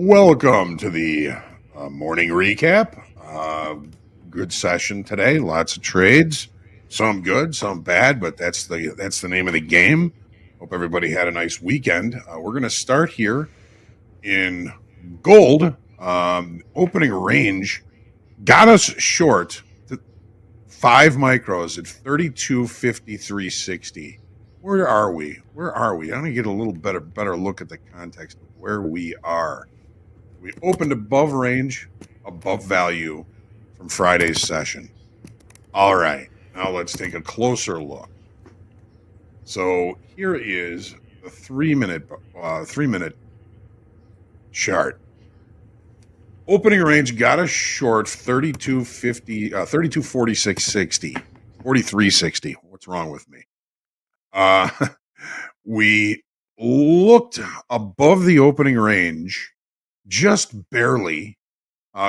Welcome to the morning recap. Good session today. Lots of trades. Some good, some bad, but that's the name of the game. Hope everybody had a nice weekend. We're going to start here in gold. Opening range got us short to 5 micros at 32.5360. Where are we? I want to get a little better look at the context of where we are. We opened above range, above value from Friday's session. All right, now let's take a closer look. So here is the 3-minute chart. Opening range got us short 32.50, 32.4660, 43.60. What's wrong with me? We looked above the opening range just barely,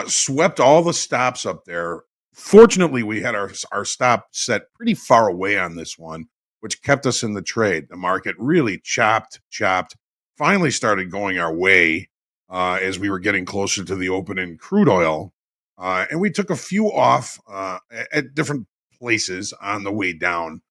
swept all the stops up there. Fortunately, we had our stop set pretty far away on this one, which kept us in the trade. The market really chopped, finally started going our way as we were getting closer to the open in crude oil. And we took a few off at different places on the way down,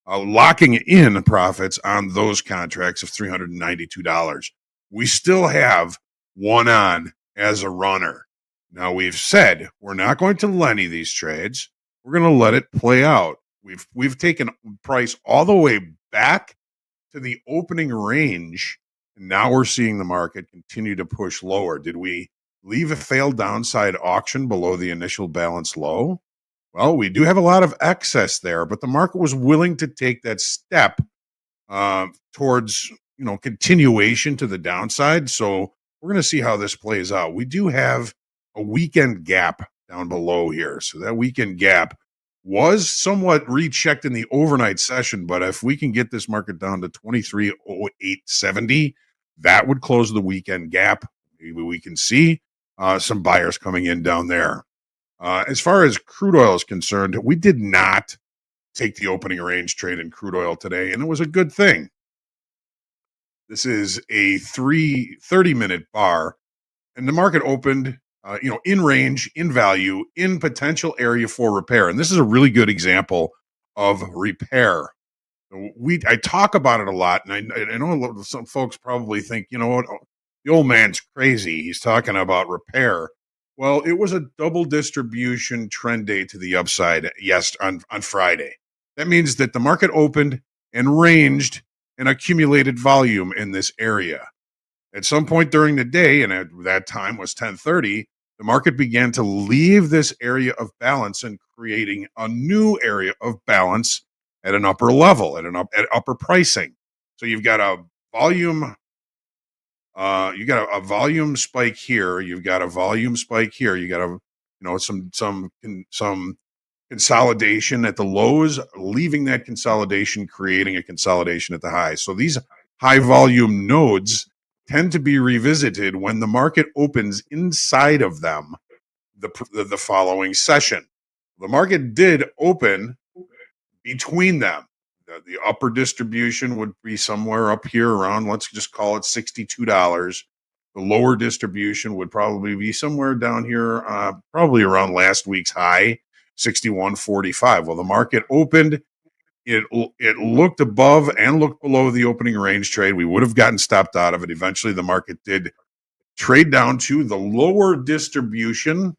locking in profits on those contracts of $392. We still have one on as a runner. Now, we've said we're not going to Lenny these trades. We're going to let it play out. We've taken price all the way back to the opening range, and now we're seeing the market continue to push lower. Did we leave a failed downside auction below the initial balance low? Well, we do have a lot of excess there, but the market was willing to take that step towards continuation to the downside. So we're going to see how this plays out. We do have a weekend gap down below here. So that weekend gap was somewhat rechecked in the overnight session, but if we can get this market down to 23.0870, that would close the weekend gap. Maybe we can see some buyers coming in down there. As far as crude oil is concerned, we did not take the opening range trade in crude oil today, and it was a good thing. This is a 30-minute bar, and the market opened, in range, in value, in potential area for repair. And this is a really good example of repair. I talk about it a lot, and I know some folks probably think, the old man's crazy. He's talking about repair. Well, it was a double distribution trend day to the upside on Friday. That means that the market opened and ranged and accumulated volume in this area. At some point during the day, and at that time was 10:30, the market began to leave this area of balance and creating a new area of balance at an upper level, at upper pricing. So you've got a volume. You got a volume spike here. You've got a volume spike here. You got some consolidation at the lows, leaving that consolidation, creating a consolidation at the highs. So these high volume nodes tend to be revisited when the market opens inside of them the following session. The market did open between them. The upper distribution would be somewhere up here around, let's just call it $62. The lower distribution would probably be somewhere down here, probably around last week's high, 61.45. Well, the market opened. It looked above and looked below the opening range trade. We would have gotten stopped out of it. Eventually, the market did trade down to the lower distribution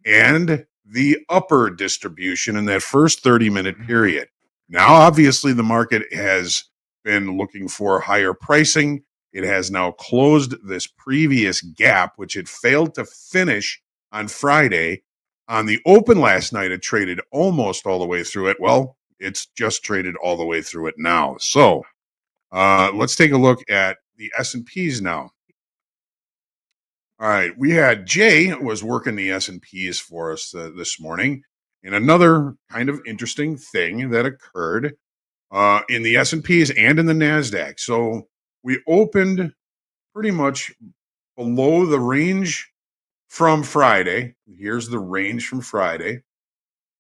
and the upper distribution in that first 30-minute period. Now, obviously, the market has been looking for higher pricing. It has now closed this previous gap, which it failed to finish on Friday. On the open last night, it traded almost all the way through it. Well, it's just traded all the way through it now. So let's take a look at the S&Ps now. All right, we had Jay was working the S&Ps for us this morning. And another kind of interesting thing that occurred in the S&Ps and in the Nasdaq. So we opened pretty much below the range from Friday. Here's the range from Friday.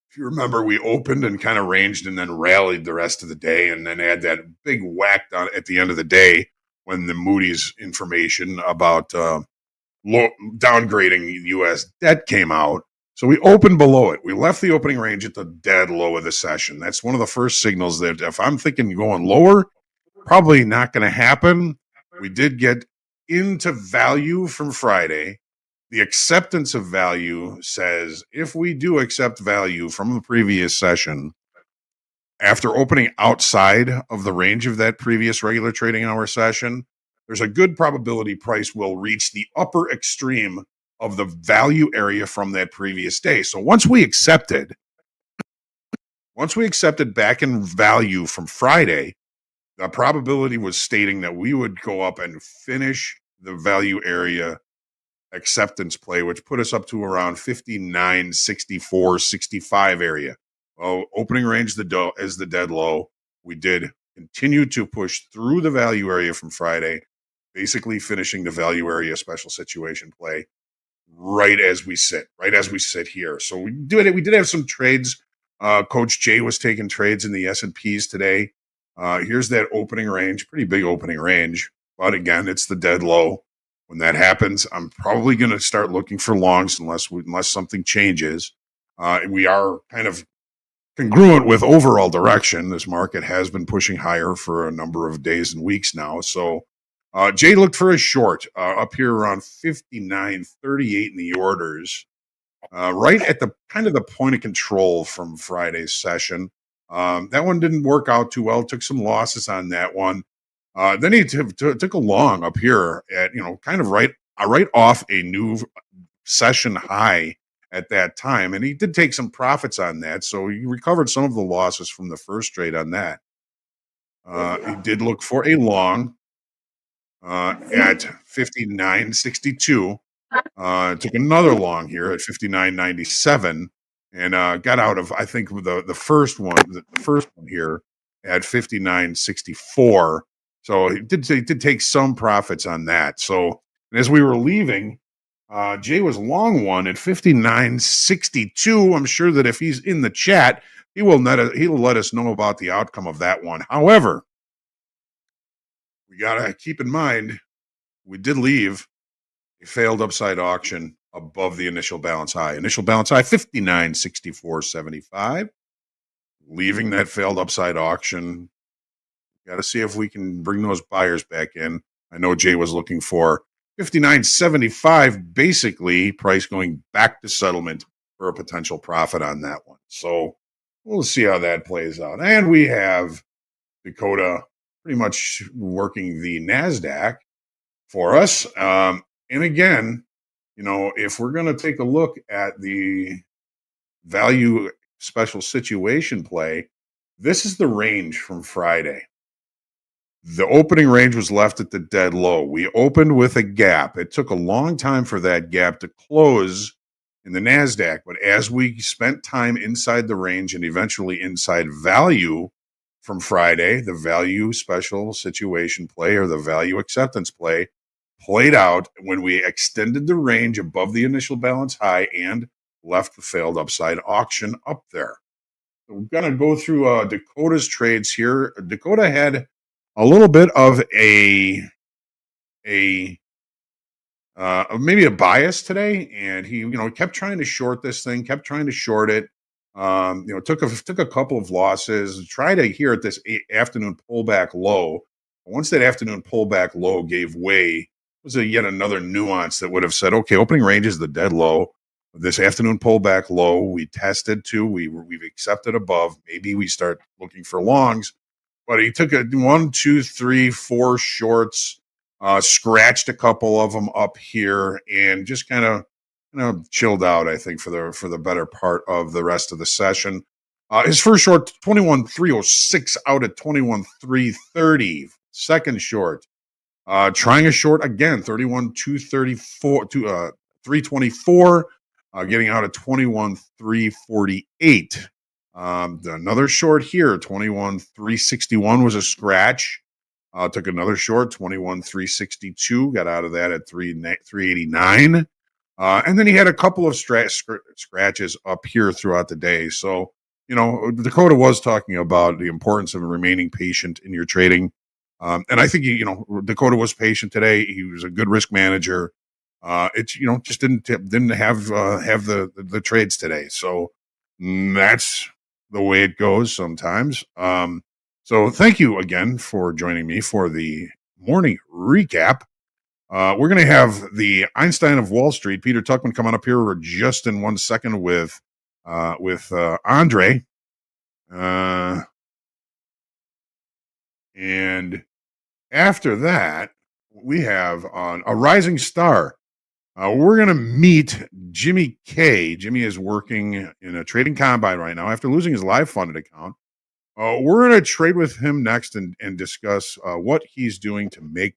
If you remember, we opened and kind of ranged and then rallied the rest of the day and then had that big whack down at the end of the day when the Moody's information about downgrading U.S. debt came out. So we opened below it. We left the opening range at the dead low of the session. That's one of the first signals that if I'm thinking going lower, probably not going to happen. We did get into value from Friday. The acceptance of value says if we do accept value from the previous session, after opening outside of the range of that previous regular trading hour session, there's a good probability price will reach the upper extreme of the value area from that previous day. So once we accepted back in value from Friday, the probability was stating that we would go up and finish the value area acceptance play, which put us up to around 59, 64, 65 area. Well, opening range as the dead low. We did continue to push through the value area from Friday, basically finishing the value area special situation play right as we sit here. So we did have some trades. Coach Jay was taking trades in the S&Ps today. Here's that opening range, pretty big opening range. But again, it's the dead low. When that happens, I'm probably going to start looking for longs unless something changes. We are kind of congruent with overall direction. This market has been pushing higher for a number of days and weeks now. So Jay looked for a short up here around 59.38 in the orders, right at the kind of the point of control from Friday's session. That one didn't work out too well. Took some losses on that one. Then he took a long up here at kind of right off a new session high at that time, and he did take some profits on that. So he recovered some of the losses from the first trade on that. He did look for a long at 59.62. Took another long here at 59.97 and got out of, I think, the first one here at 59.64. So he did take some profits on that. So as we were leaving, Jay was long one at 59.62. I'm sure that if he's in the chat, he'll let us know about the outcome of that one. However, we got to keep in mind, we did leave a failed upside auction above the initial balance high. Initial balance high, 59.6475. Leaving that failed upside auction. Got to see if we can bring those buyers back in. I know Jay was looking for 59.75, basically price going back to settlement for a potential profit on that one. So we'll see how that plays out. And we have Dakota pretty much working the Nasdaq for us. And again, if we're going to take a look at the value special situation play, this is the range from Friday. The opening range was left at the dead low. We opened with a gap. It took a long time for that gap to close in the Nasdaq, but as we spent time inside the range and eventually inside value from Friday, the value special situation play or the value acceptance play played out when we extended the range above the initial balance high and left the failed upside auction up there. So we're going to go through Dakota's trades here. Dakota had a little bit of maybe a bias today, and he kept trying to short this thing, kept trying to short it. Took a couple of losses. Tried to here at this afternoon pullback low. Once that afternoon pullback low gave way, was yet another nuance that would have said, okay, opening range is the dead low. This afternoon pullback low, we tested to, we've accepted above. Maybe we start looking for longs. But he took a 1, 2, 3, 4 shorts, scratched a couple of them up here, and just kind of chilled out, I think, for the better part of the rest of the session. His first short, 21.306 out at 21.330. Second short, trying a short again, 31.234 to 324, getting out at 21.348. Another short here, 21.361 was a scratch. Took another short, 21.362, got out of that at 389. And then he had a couple of scratches up here throughout the day. So, Dakota was talking about the importance of remaining patient in your trading. And I think, Dakota was patient today. He was a good risk manager. It's just didn't have the trades today. So that's the way it goes sometimes. So thank you again for joining me for the morning recap. We're going to have the Einstein of Wall Street, Peter Tuchman, coming up here just in 1 second with Andre. And after that, we have on a rising star. We're going to meet Jimmy K. Jimmy is working in a trading combine right now after losing his live funded account. We're going to trade with him next and discuss what he's doing to make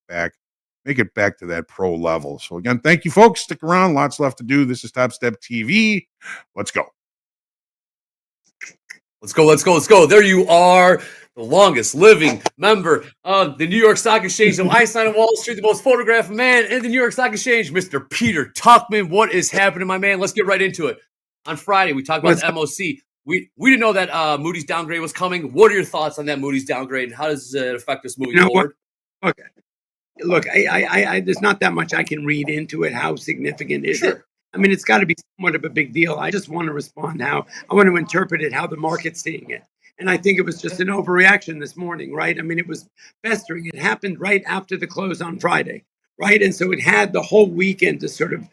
it back to that pro level. So again, thank you, folks. Stick around. Lots left to do. This is Top Step TV. Let's go. Let's go. There you are, the longest living member of the New York Stock Exchange, the Einstein of Wall Street, the most photographed man in the New York Stock Exchange, Mr. Peter Tuchman. What is happening, my man? Let's get right into it. On Friday, we talked about the MOC. We didn't know that Moody's downgrade was coming. What are your thoughts on that Moody's downgrade, and how does it affect us moving forward? Okay. Look, I there's not that much I can read into it. How significant is it? I mean, it's got to be somewhat of a big deal. I just want to respond how I want to interpret it, how the market's seeing it. And I think it was just an overreaction this morning, right? I mean, it was festering. It happened right after the close on Friday, right? And so it had the whole weekend to sort of,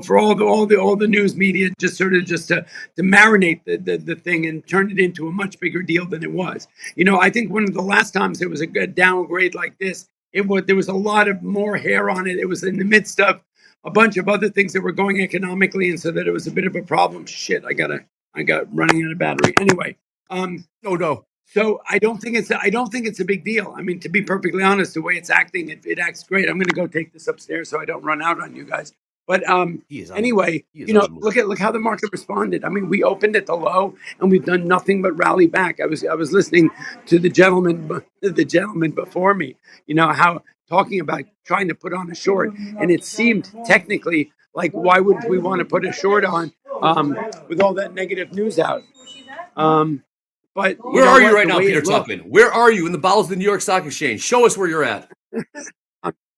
for all the news media just to marinate the thing and turn it into a much bigger deal than it was. I think one of the last times there was a good downgrade like this, there was a lot of more hair on it. It was in the midst of a bunch of other things that were going economically, and so that it was a bit of a problem. Shit, I got running out of battery. Anyway, no. So I don't think it's a big deal. I mean, to be perfectly honest, the way it's acting, it acts great. I'm going to go take this upstairs so I don't run out on you guys. But anyway, look how the market responded. I mean, we opened at the low and we've done nothing but rally back. I was listening to the gentleman before me, how talking about trying to put on a short, and it seemed technically like, why wouldn't we want to put a short on with all that negative news out? But where are you right now, Peter Tuchman? Where are you in the bowels of the New York Stock Exchange? Show us where you're at.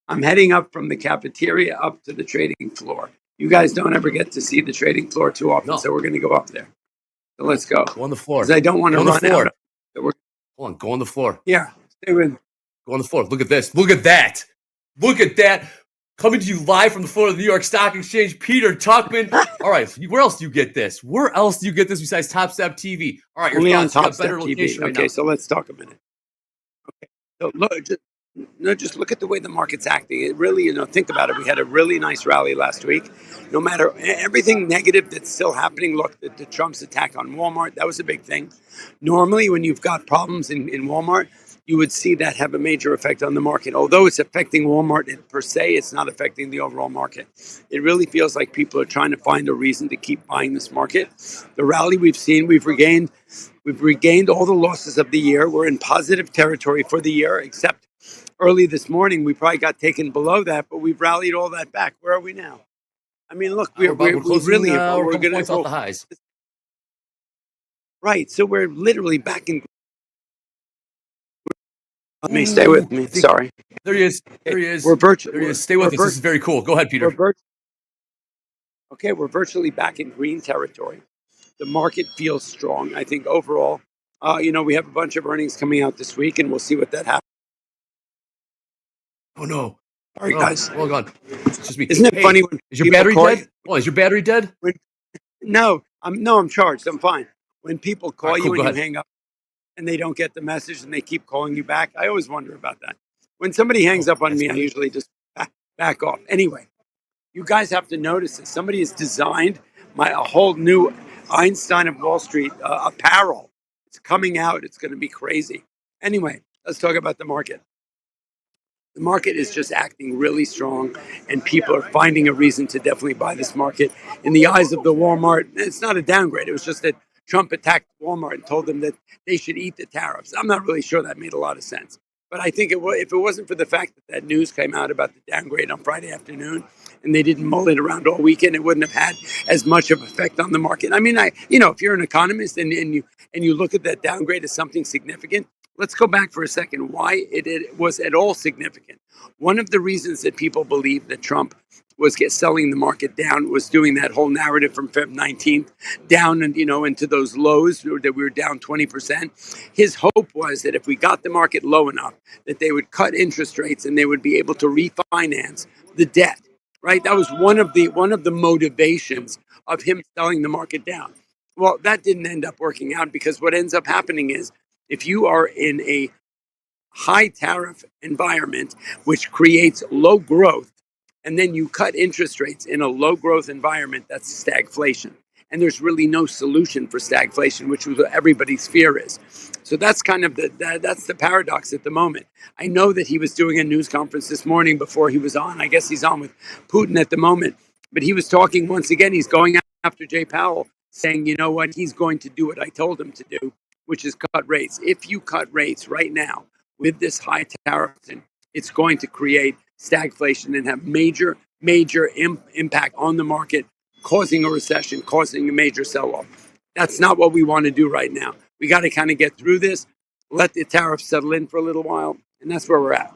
I'm heading up from the cafeteria up to the trading floor. You guys don't ever get to see the trading floor too often, so we're going to go up there. So let's go. Go on the floor. Because I don't want to run out. Hold on, go on the floor. Yeah, stay with. Go on the floor. Look at this. Look at that. Look at that. Coming to you live from the floor of the New York Stock Exchange, Peter Tuchman. All right, where else do you get this? Where else do you get this besides Top Step TV? All right, only on Top Step TV. Right now. So let's talk a minute. Okay, so just look at the way the market's acting. It really, think about it. We had a really nice rally last week. No matter everything negative that's still happening, look, the Trump's attack on Walmart, that was a big thing. Normally, when you've got problems in Walmart, you would see that have a major effect on the market. Although it's affecting Walmart per se, it's not affecting the overall market. It really feels like people are trying to find a reason to keep buying this market. The rally we've seen, we've regained all the losses of the year. We're in positive territory for the year, except early this morning, we probably got taken below that, but we've rallied all that back. Where are we now? I mean, look, we're going to go off the highs. Right, so we're literally back in. Let me stay with me. Sorry. There he is. We're virtually. There he is. Stay with us. This is very cool. Go ahead, Peter. We're virtually back in green territory. The market feels strong. I think overall, we have a bunch of earnings coming out this week, and we'll see what that happens. Oh no! Sorry, guys. Hold on. It's just me. Isn't it funny when is your battery dead? Oh, is your battery dead? No, I'm charged. I'm fine. When people call you and you hang up, and they don't get the message and they keep calling you back, I always wonder about that. When somebody hangs up on me, I usually just back off. Anyway, you guys have to notice this. Somebody has designed a whole new Einstein of Wall Street apparel. It's coming out. It's going to be crazy. Anyway, let's talk about the market. The market is just acting really strong, and people are finding a reason to definitely buy this market. In the eyes of the Walmart, it's not a downgrade. It was just that Trump attacked Walmart and told them that they should eat the tariffs. I'm not really sure that made a lot of sense. But I think if it wasn't for the fact that news came out about the downgrade on Friday afternoon and they didn't mull it around all weekend, it wouldn't have had as much of an effect on the market. I mean, if you're an economist and you look at that downgrade as something significant, let's go back for a second. Why it was at all significant. One of the reasons that people believe that Trump was selling the market down, was doing that whole narrative from Feb 19th down and, into those lows that we were down 20%. His hope was that if we got the market low enough, that they would cut interest rates and they would be able to refinance the debt, right? That was one of the motivations of him selling the market down. Well, that didn't end up working out, because what ends up happening is, if you are in a high tariff environment, which creates low growth, and then you cut interest rates in a low growth environment, that's stagflation. And there's really no solution for stagflation, which is what everybody's fear is. So that's kind of that's the paradox at the moment. I know that he was doing a news conference this morning before he was on. I guess he's on with Putin at the moment. But he was talking once again. He's going after Jay Powell, saying, you know what, he's going to do what I told him to do, which is cut rates. If you cut rates right now with this high tariff, it's going to create stagflation and have major impact on the market, causing a recession, causing a major sell-off. That's not what we want to do right now. We got to kind of get through this, let the tariffs settle in for a little while, and that's where we're at.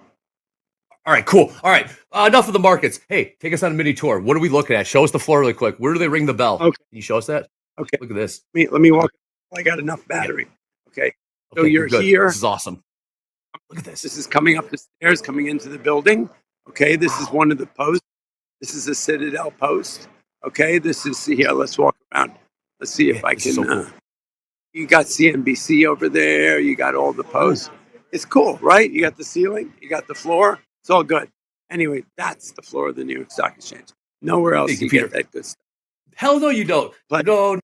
All right, cool. All right, enough of the markets. Hey, take us on a mini tour. What are we looking at? Show us the floor really quick. Where do they ring the bell? Okay. Can you show us that? Okay. Look at this. Let me walk. I got enough battery. Okay. So you're here. This is awesome. Look at this. This is coming up the stairs, coming into the building. Okay. This is one of the posts. This is a Citadel post. Okay. This is here. Let's walk around. Let's see if I can. So cool. You got CNBC over there. You got all the posts. It's cool, right? You got the ceiling. You got the floor. It's all good. Anyway, that's the floor of the New York Stock Exchange. Nowhere else you get that good stuff. Hell no, you don't. But no.